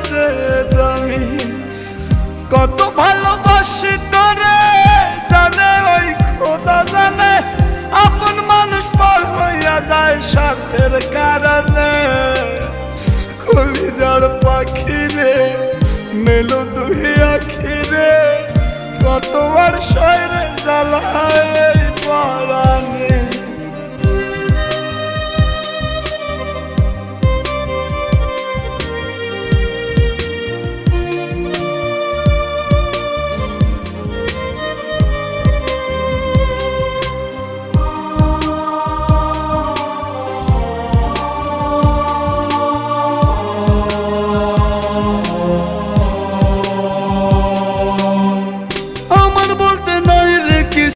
যে দামি। কত ভালোবাসি তোরে জানে ওই খোদা জানে, আপন মানুষ পর হইয়া যায় স্বার্থের কারণে। কলিজার পাখি রে মেলো